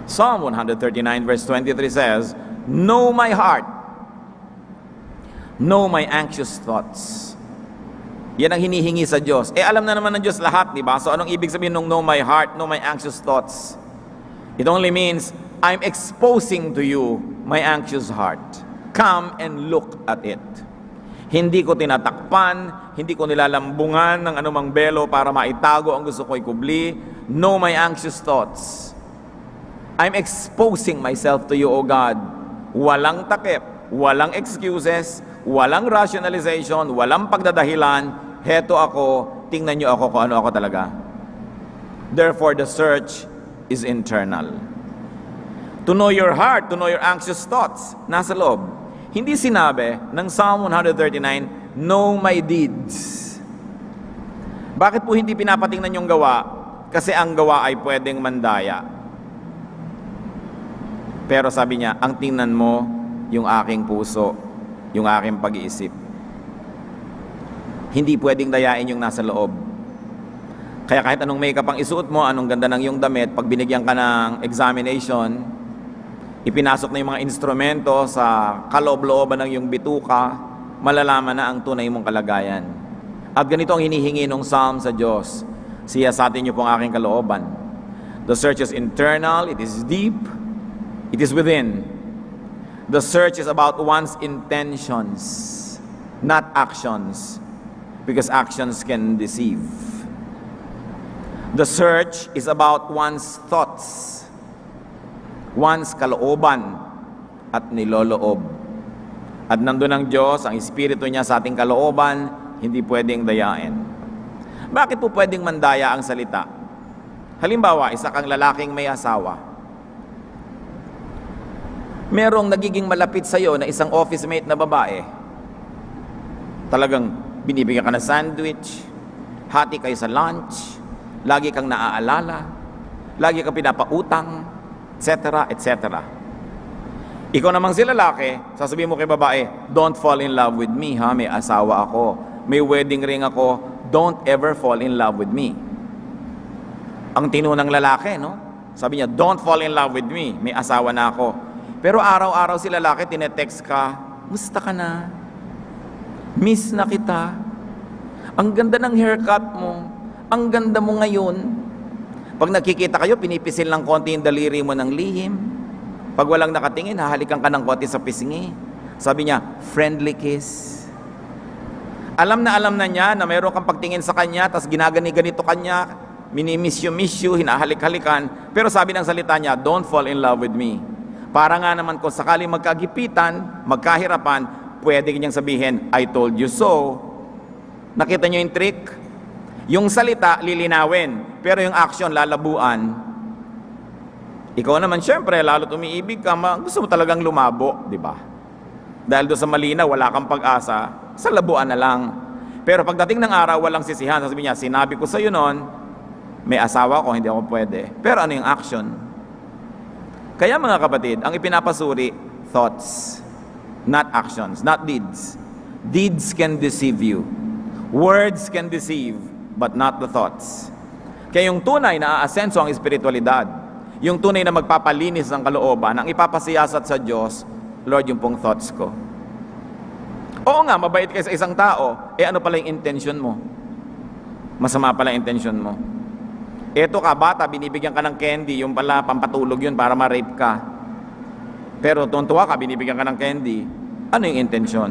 Psalm 139 verse 23 says, "Know my heart, know my anxious thoughts." Yan ang hinihingi sa Diyos. Alam na naman ng Diyos lahat, di ba? So anong ibig sabihin ng know my heart, know my anxious thoughts? It only means, I'm exposing to you my anxious heart. Come and look at it. Hindi ko tinatakpan, hindi ko nilalambungan ng anumang belo para maitago ang gusto ko ikubli. Know my anxious thoughts. I'm exposing myself to you, O God. Walang takip, walang excuses, walang rationalization, walang pagdadahilan. Heto ako, tingnan niyo ako kung ano ako talaga. Therefore, the search is internal. To know your heart, to know your anxious thoughts, nasa loob. Hindi sinabi ng Psalm 139, know my deeds. Bakit po hindi pinapatingnan yung gawa? Kasi ang gawa ay pwedeng mandaya. Pero sabi niya, ang tingnan mo, yung aking puso, yung aking pag-iisip. Hindi pwedeng dayain yung nasa loob. Kaya kahit anong makeup ang isuot mo, anong ganda ng iyong damit, pag binigyan ka ng examination, ipinasok na yung mga instrumento sa kaloob-looban ng iyong bituka, malalaman na ang tunay mong kalagayan. At ganito ang hinihingi ng Psalm sa Diyos. Siyasatin niyo po ang aking kalooban. The search is internal, it is deep, it is within. The search is about one's intentions, not actions, because actions can deceive. The search is about one's thoughts, one's kalooban at niloloob. At nandun ang Diyos, ang Espiritu niya sa ating kalooban, hindi pwedeng dayain. Bakit po pwedeng mandaya ang salita? Halimbawa, isa kang lalaking may asawa. Merong nagiging malapit sa iyo na isang office mate na babae. Talagang binibigyan ka ng sandwich, hati kayo sa lunch, lagi kang naaalala, lagi kang pinapautang, etc., etc. Ikaw namang si lalaki, sasabihin mo kay babae, don't fall in love with me, ha? May asawa ako, may wedding ring ako, don't ever fall in love with me. Ang tinunang lalaki, no? Sabi niya, don't fall in love with me, may asawa na ako. Pero araw-araw si lalaki, tinetext ka, musta ka na? Miss na kita. Ang ganda ng haircut mo, ang ganda mo ngayon. Pag nakikita kayo, pinipisil ng konti yung daliri mo ng lihim. Pag walang nakatingin, hahalikan ka ng konti sa pisngi. Sabi niya, friendly kiss. Alam na niya na mayroon kang pagtingin sa kanya, tas ginagani-ganito kanya, minimiss you, hinahalik-halikan. Pero sabi ng salita niya, don't fall in love with me. Para nga naman kung sakaling magkagipitan, magkahirapan, pwede kanyang sabihin, I told you so. Nakita niyo yung trick? Yung salita, lilinawin. Pero yung action, lalabuan. Ikaw naman, syempre, lalo umiibig ka, gusto mo talagang lumabo, di ba? Dahil doon sa malinaw, wala kang pag-asa, sa labuan na lang. Pero pagdating ng araw, walang sisihan. Sasabihin niya, sinabi ko sa'yo noon, may asawa ko, hindi ako pwede. Pero ano yung action? Kaya mga kapatid, ang ipinapasuri, thoughts, not actions, not deeds. Deeds can deceive you. Words can deceive, but not the thoughts. Kaya yung tunay na aasenso ang espiritualidad, yung tunay na magpapalinis ng kalooban, ang ipapasiyasat sa Diyos, Lord, yung pong thoughts ko. Oo nga, mabait kayo sa isang tao, ano pala yung intention mo? Masama pala yung intention mo. Eto ka, bata, binibigyan ka ng candy, yung pala pampatulog yun para ma-rape ka. Pero tuntua ka, binibigyan ka ng candy, ano yung intention?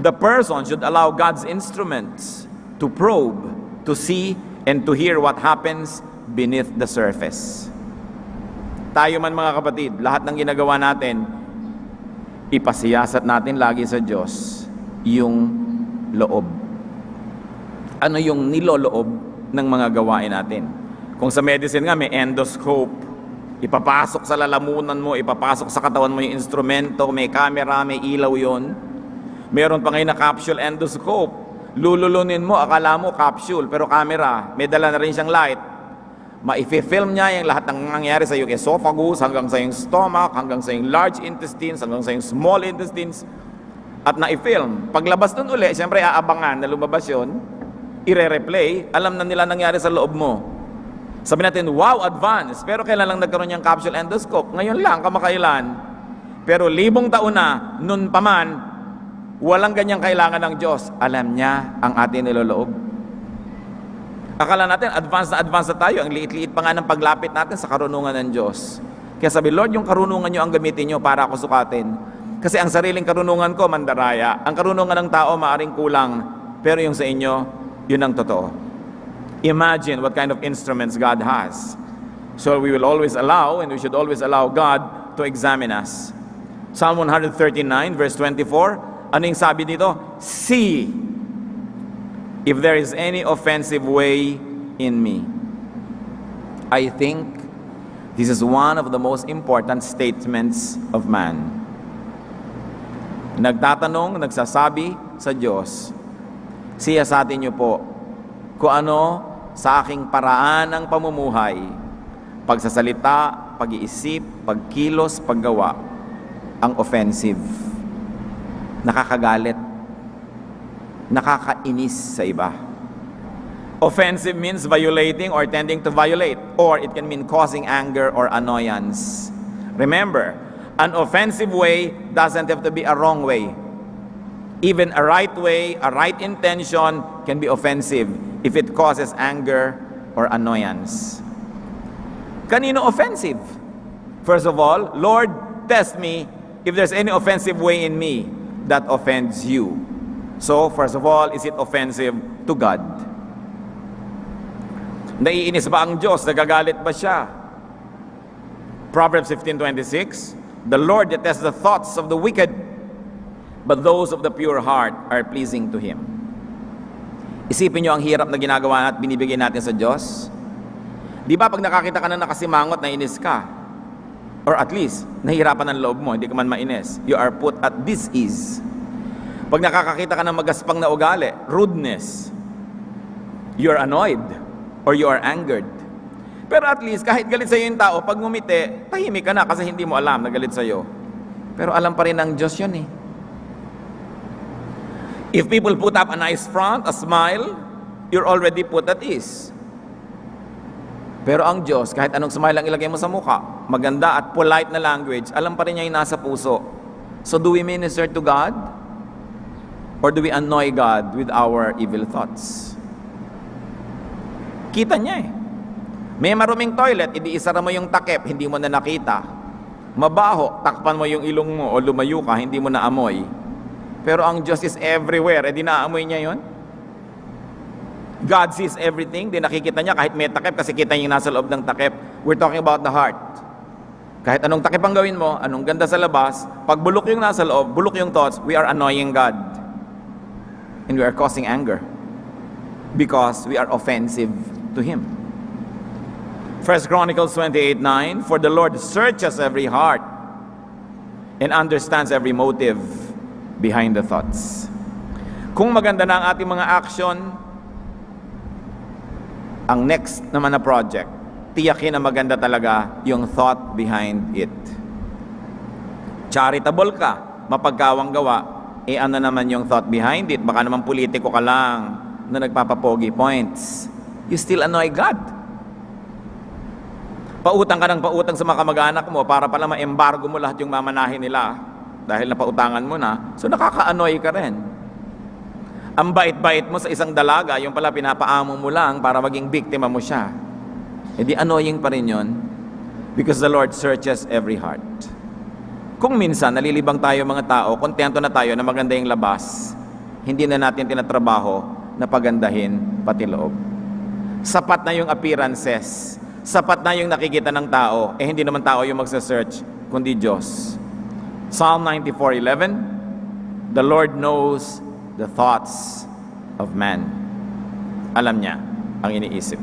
The person should allow God's instruments to probe, to see, and to hear what happens beneath the surface. Tayo man mga kapatid, lahat ng ginagawa natin, ipasiyasat natin lagi sa Diyos yung loob. Ano yung niloloob ng mga gawain natin? Kung sa medicine nga, may endoscope. Ipapasok sa lalamunan mo, ipapasok sa katawan mo yung instrumento, may camera, may ilaw yon. Meron pa ngayon na capsule endoscope. Lululunin mo, akala mo capsule, pero camera, may dala na rin siyang light. Ma-film niya yung lahat ng nangyayari sa iyong esophagus, hanggang sa iyong stomach, hanggang sa iyong large intestines, hanggang sa iyong small intestines, at na-film. Paglabas nun uli, siyempre aabangan na lumabas yun, ire-replay, alam na nila nangyari sa loob mo. Sabi natin, wow, advance. Pero kailan lang nagkaroon niyang capsule endoscope? Ngayon lang, kamakailan. Pero 1,000 taon na, nun pa man, walang ganyang kailangan ng Diyos. Alam niya ang ating niloloob. Akala natin, advance na tayo. Ang liit-liit pa nga ng paglapit natin sa karunungan ng Diyos. Kaya sabi, Lord, yung karunungan niyo ang gamitin niyo para ako sukatin. Kasi ang sariling karunungan ko, mandaraya. Ang karunungan ng tao, maaring kulang. Pero yung sa inyo, yun ang totoo. Imagine what kind of instruments God has. So we will always allow, and we should always allow God to examine us. Psalm 139, verse 24, ano yung sabi dito? See if there is any offensive way in me. I think this is one of the most important statements of man. Nagtatanong, nagsasabi sa Diyos, siyasatin niyo po kung ano sa aking paraan ng pamumuhay, pagsasalita, pag-iisip, pagkilos, paggawa, ang offensive, nakakagalit, nakakainis sa iba. Offensive means violating or tending to violate, or it can mean causing anger or annoyance. Remember, an offensive way doesn't have to be a wrong way. Even a right way, a right intention can be offensive if it causes anger or annoyance. Kanino offensive? First of all, Lord, test me if there's any offensive way in me that offends you. So, first of all, is it offensive to God? Naiinis ba ang Diyos? Nagagalit ba siya? Proverbs 15:26, the Lord detests the thoughts of the wicked, but those of the pure heart are pleasing to Him. Isipin nyo ang hirap na ginagawa at binibigay natin sa Diyos. Di ba pag nakakita ka na nakasimangot, nainis ka? Or at least, nahihirapan ang loob mo, hindi ka man mainis. You are put at dis-ease. Pag nakakakita ka ng magaspang na ugali, rudeness, you are annoyed or you are angered. Pero at least, kahit galit sa'yo yung tao, pag ngumiti, tahimik ka na kasi hindi mo alam na galit sa'yo. Pero alam pa rin ng Diyos yun eh. If people put up a nice front, a smile, you're already put at ease. Pero ang Diyos, kahit anong smile ang ilagay mo sa mukha, maganda at polite na language, alam pa rin niya yung nasa puso. So do we minister to God? Or do we annoy God with our evil thoughts? Kita niya eh. May maruming toilet, isara mo yung takip, hindi mo na nakita. Mabaho, takpan mo yung ilong mo o lumayo ka, hindi mo na amoy. Pero ang Diyos is everywhere, di naamoy niya yon? God sees everything, di nakikita niya kahit may takip kasi kita niya yung nasa loob ng takip. We're talking about the heart. Kahit anong takip ang gawin mo, anong ganda sa labas, pag bulok yung nasa loob, bulok yung thoughts, we are annoying God. And we are causing anger. Because we are offensive to Him. 1 Chronicles 28:9, for the Lord searches every heart and understands every motive behind the thoughts. Kung maganda na ang ating mga action, ang next naman na project, tiyakin na maganda talaga yung thought behind it. Charitable ka, mapagkawang gawa, ano naman yung thought behind it? Baka naman politiko ka lang na nagpapapogi points. You still annoy God. Pautang ka ng pautang sa mga kamag-anak mo para pala ma-embargo mo lahat yung mamanahin nila dahil napautangan mo na, so nakaka-annoy ka rin. Ang bait-bait mo sa isang dalaga, yung pala pinapaamo mo lang para maging biktima mo siya. E di annoying pa rin yun because the Lord searches every heart. Kung minsan nalilibang tayo mga tao, kontento na tayo na maganda yung labas, hindi na natin tinatrabaho na pagandahin pati loob. Sapat na yung appearances, sapat na yung nakikita ng tao, hindi naman tao yung magsa-search, kundi Diyos. Psalm 94:11, the Lord knows the thoughts of man. Alam niya ang iniisip.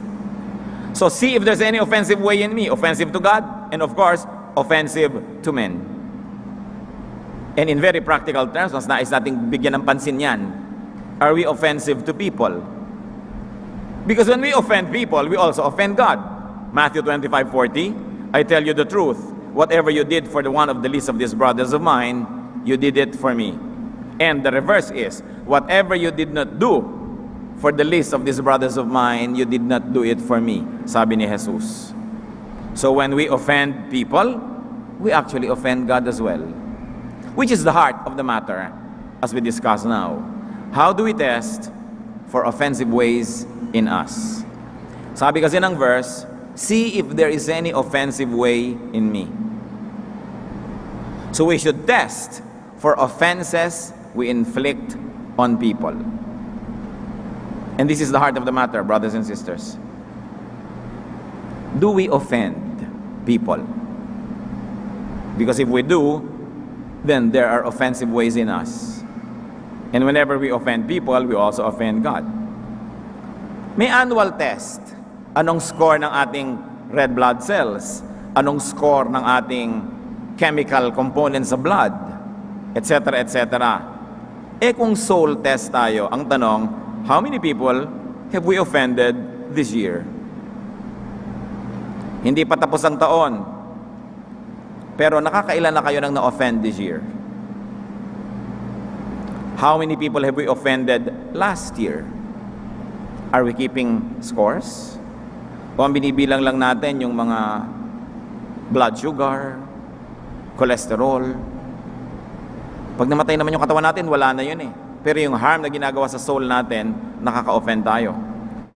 So see if there's any offensive way in me, offensive to God, and of course, offensive to men. And in very practical terms, mas nais nating bigyan ng pansin yan. Are we offensive to people? Because when we offend people, we also offend God. Matthew 25:40, I tell you the truth, whatever you did for the one of the least of these brothers of mine, you did it for me. And the reverse is, whatever you did not do for the least of these brothers of mine, you did not do it for me, sabi ni Jesus. So when we offend people, we actually offend God as well. Which is the heart of the matter, as we discuss now. How do we test for offensive ways in us? Sabi kasi ng verse, see if there is any offensive way in me. So we should test for offenses we inflict on people. And this is the heart of the matter, brothers and sisters. Do we offend people? Because if we do, then there are offensive ways in us. And whenever we offend people, we also offend God. May annual test. Anong score ng ating red blood cells? Anong score ng ating chemical components sa blood? Etc. etc. Kung soul test tayo, ang tanong, how many people have we offended this year? Hindi pa tapos ang taon, pero nakakailan na kayo nang na-offend this year? How many people have we offended last year? Are we keeping scores? O ang binibilang lang natin yung mga blood sugar, cholesterol? Pag namatay naman yung katawan natin, wala na yun eh. Pero yung harm na ginagawa sa soul natin, nakaka-offend tayo.